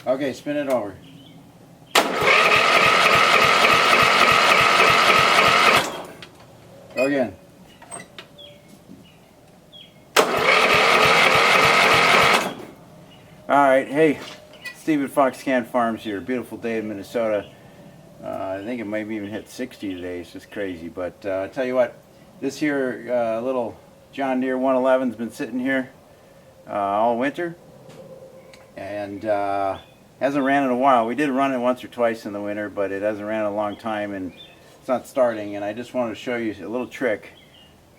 Okay, spin it over. Go again. Alright, hey, Steve at Fox Can Farms here. Beautiful day in Minnesota. I think it might even hit 60 today. It's just crazy. But I tell you what, this here little John Deere 111's been sitting here all winter. And hasn't ran in a while. We did run it once or twice in the winter, but it hasn't ran in a long time and it's not starting. And I just wanted to show you a little trick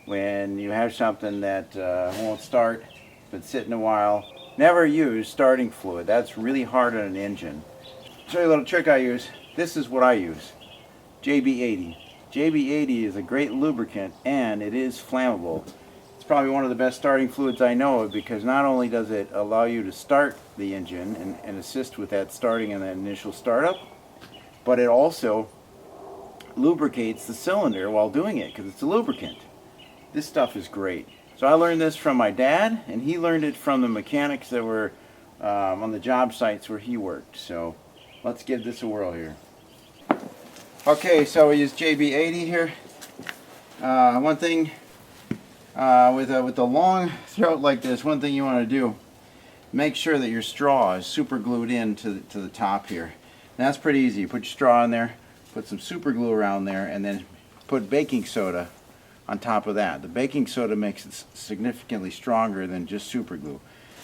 when you have something that won't start, been sitting a while. Never use starting fluid. That's really hard on an engine. Show you a little trick I use. This is what I use. JB-80. JB-80 is a great lubricant and it is flammable. It's probably one of the best starting fluids I know of, because not only does it allow you to start the engine and assist with that starting and that initial startup, but it also lubricates the cylinder while doing it because it's a lubricant. This stuff is great. So I learned this from my dad, and he learned it from the mechanics that were on the job sites where he worked. So let's give this a whirl here. Okay, so we use JB-80 here. One thing with a long throat like this, one thing you want to do, make sure that your straw is super glued in to the top here. And that's pretty easy. You put your straw in there, put some super glue around there, and then put baking soda on top of that. The baking soda makes it significantly stronger than just super glue.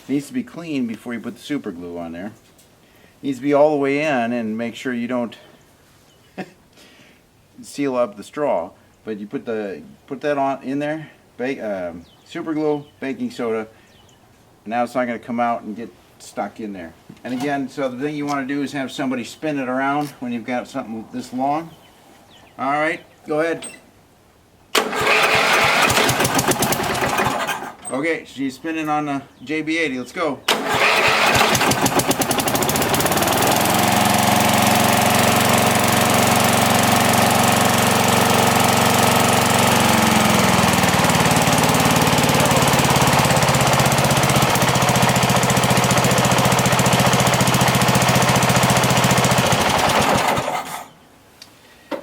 It needs to be clean before you put the super glue on there. It needs to be all the way in, and make sure you don't seal up the straw. But you put that on in there, super glue, baking soda, and now it's not going to come out and get stuck in there. And again, so the thing you want to do is have somebody spin it around when you've got something this long. Alright, go ahead. Okay, she's spinning on the JB-80. Let's go.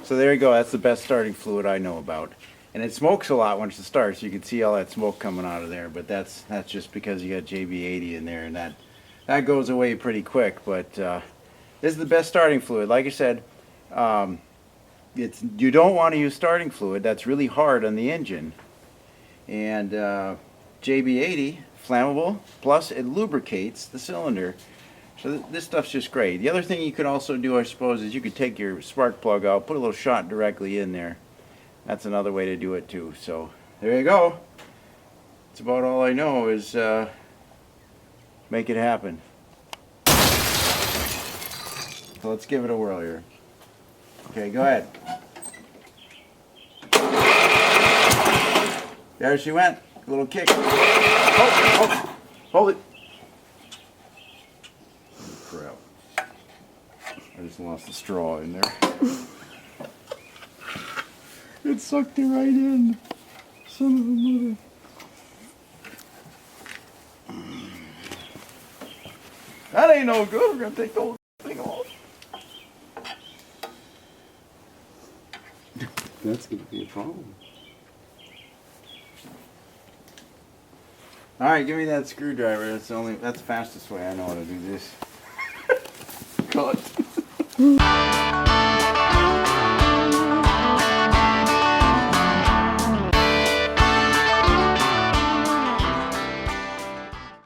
So there you go. That's the best starting fluid I know about. And it smokes a lot once it starts. You can see all that smoke coming out of there, but that's just because you got JB-80 in there, and that goes away pretty quick. But this is the best starting fluid. Like I said, you don't want to use starting fluid. That's really hard on the engine. And JB-80, flammable, plus it lubricates the cylinder. So this stuff's just great. The other thing you could also do, I suppose, is you could take your spark plug out, put a little shot directly in there. That's another way to do it too. So there you go. That's about all I know is make it happen. So let's give it a whirl here. Okay, go ahead. There she went. A little kick. Oh, hold it. Oh, crap. I just lost the straw in there. It sucked it right in. Son of a mother. That ain't no good. We're going to take the whole thing off. That's going to be a problem. Alright, give me that screwdriver. That's the fastest way I know how to do this. Cut.